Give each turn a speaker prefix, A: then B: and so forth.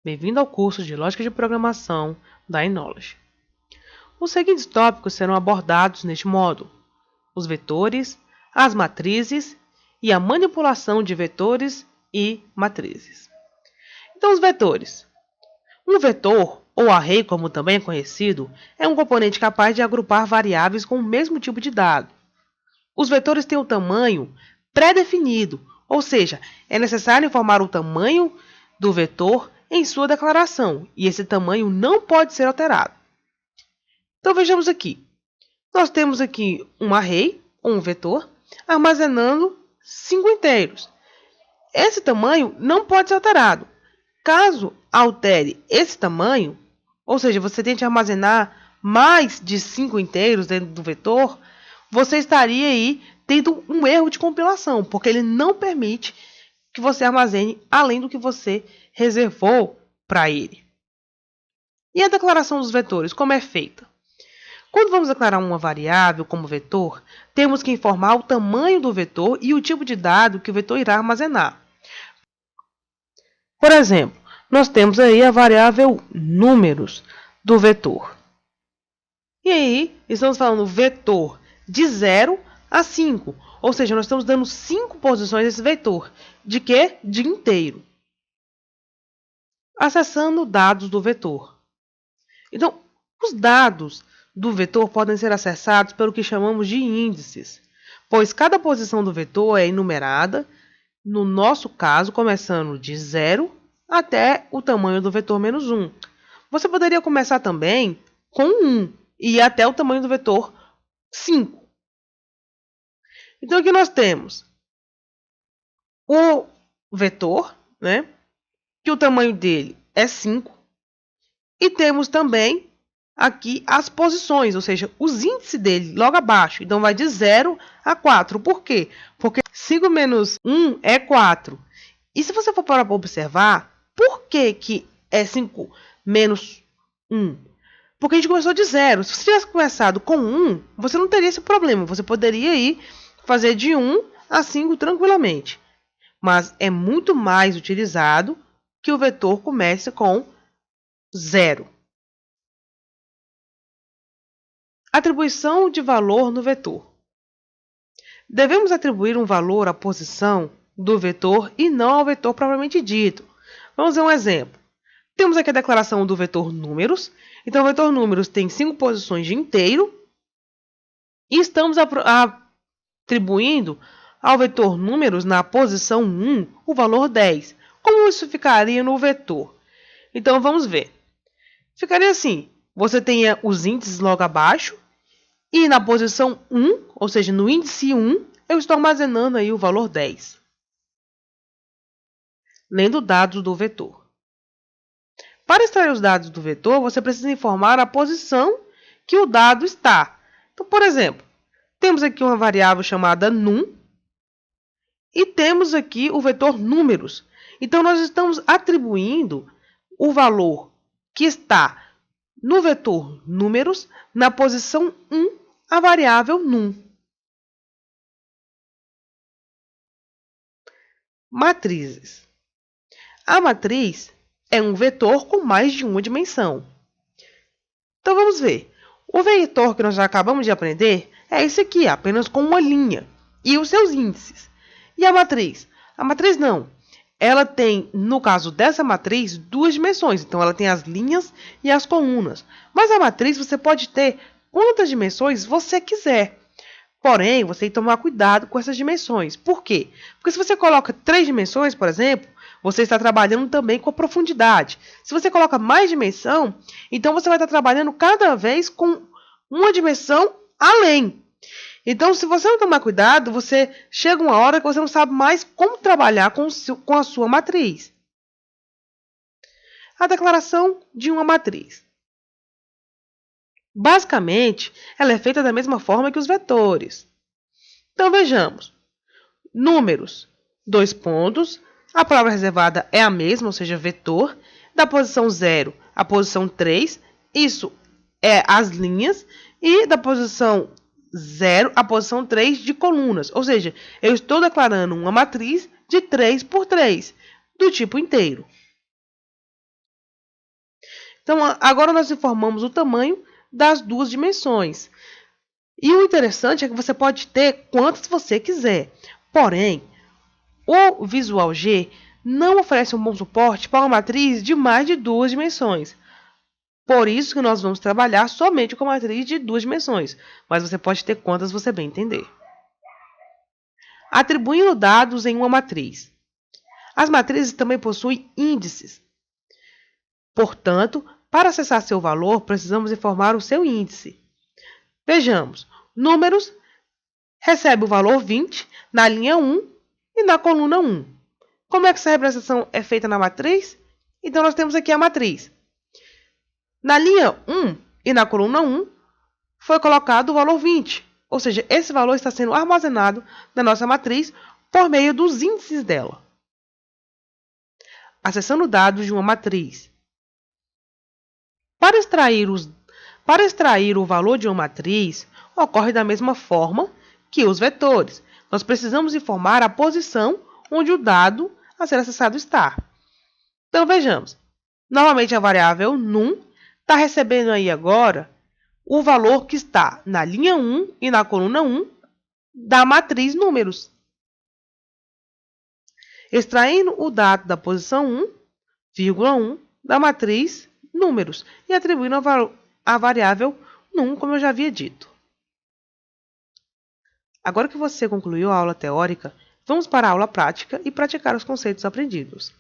A: Bem-vindo ao curso de Lógica de Programação da Knowledge. Os seguintes tópicos serão abordados neste módulo: os vetores, as matrizes e a manipulação de vetores e matrizes. Então, os vetores. Um vetor, ou array como também é conhecido, é um componente capaz de agrupar variáveis com o mesmo tipo de dado. Os vetores têm o tamanho pré-definido, ou seja, é necessário informar o tamanho do vetor em sua declaração, e esse tamanho não pode ser alterado. Então vejamos aqui. Nós temos aqui um array, ou um vetor, armazenando 5 inteiros. Esse tamanho não pode ser alterado. Caso altere esse tamanho, ou seja, você tente armazenar mais de 5 inteiros dentro do vetor, você estaria aí tendo um erro de compilação, porque ele não permite que você armazene além do que você reservou para ele. E a declaração dos vetores, como é feita? Quando vamos declarar uma variável como vetor, temos que informar o tamanho do vetor e o tipo de dado que o vetor irá armazenar. Por exemplo, nós temos aí a variável números do vetor. E aí, estamos falando vetor de 0 a 5. Ou seja, nós estamos dando 5 posições desse vetor. De quê? De inteiro. Acessando dados do vetor. Então, os dados do vetor podem ser acessados pelo que chamamos de índices, pois cada posição do vetor é enumerada, no nosso caso, começando de 0 até o tamanho do vetor menos 1. Você poderia começar também com 1 e ir até o tamanho do vetor 5. Então, aqui nós temos o vetor, que o tamanho dele é 5, e temos também aqui as posições, ou seja, os índices dele logo abaixo. Então, vai de 0 a 4. Por quê? Porque 5 menos 1 é 4. E se você for parar para observar, por que é 5 menos 1? Porque a gente começou de 0. Se você tivesse começado com 1, você não teria esse problema. Você poderia ir fazer de 1 a 5 tranquilamente. Mas é muito mais utilizado que o vetor comece com 0. Atribuição de valor no vetor. Devemos atribuir um valor à posição do vetor e não ao vetor propriamente dito. Vamos ver um exemplo. Temos aqui a declaração do vetor números. Então, o vetor números tem 5 posições de inteiro. E estamos atribuindo ao vetor números, na posição 1, o valor 10. Como isso ficaria no vetor? Então, vamos ver. Ficaria assim. Você tem os índices logo abaixo. E na posição 1, ou seja, no índice 1, eu estou armazenando aí o valor 10. Lendo dados do vetor. Para extrair os dados do vetor, você precisa informar a posição que o dado está. Então, por exemplo, temos aqui uma variável chamada num e temos aqui o vetor números. Então, nós estamos atribuindo o valor que está no vetor números na posição 1 a variável num. Matrizes. A matriz é um vetor com mais de uma dimensão. Então, vamos ver. O vetor que nós já acabamos de aprender é esse aqui, apenas com uma linha e os seus índices. E a matriz? A matriz não. Ela tem, no caso dessa matriz, 2 dimensões. Então, ela tem as linhas e as colunas. Mas a matriz você pode ter quantas dimensões você quiser. Porém, você tem que tomar cuidado com essas dimensões. Por quê? Porque se você coloca 3 dimensões, por exemplo, você está trabalhando também com a profundidade. Se você coloca mais dimensão, então você vai estar trabalhando cada vez com uma dimensão além. Então, se você não tomar cuidado, você chega uma hora que você não sabe mais como trabalhar com a sua matriz. A declaração de uma matriz. Basicamente, ela é feita da mesma forma que os vetores. Então, vejamos. Números, 2 pontos. A palavra reservada é a mesma, ou seja, vetor. Da posição 0 à posição 3, isso é as linhas. E da posição 0 à posição 3 de colunas. Ou seja, eu estou declarando uma matriz de 3 por 3, do tipo inteiro. Então, agora nós informamos o tamanho das duas dimensões. E o interessante é que você pode ter quantas você quiser. Porém, o Visual G não oferece um bom suporte para uma matriz de mais de duas dimensões. Por isso que nós vamos trabalhar somente com a matriz de duas dimensões. Mas você pode ter quantas você bem entender. Atribuindo dados em uma matriz. As matrizes também possuem índices. Portanto, para acessar seu valor, precisamos informar o seu índice. Vejamos, números recebe o valor 20 na linha 1 e na coluna 1. Como é que essa representação é feita na matriz? Então, nós temos aqui a matriz. Na linha 1 e na coluna 1, foi colocado o valor 20. Ou seja, esse valor está sendo armazenado na nossa matriz por meio dos índices dela. Acessando dados de uma matriz. Para extrair o valor de uma matriz, ocorre da mesma forma que os vetores. Nós precisamos informar a posição onde o dado a ser acessado está. Então, vejamos. Novamente, a variável num está recebendo aí agora o valor que está na linha 1 e na coluna 1 da matriz números. Extraindo o dado da posição 1, vírgula 1 da matriz números e atribuindo a variável num, como eu já havia dito. Agora que você concluiu a aula teórica, vamos para a aula prática e praticar os conceitos aprendidos.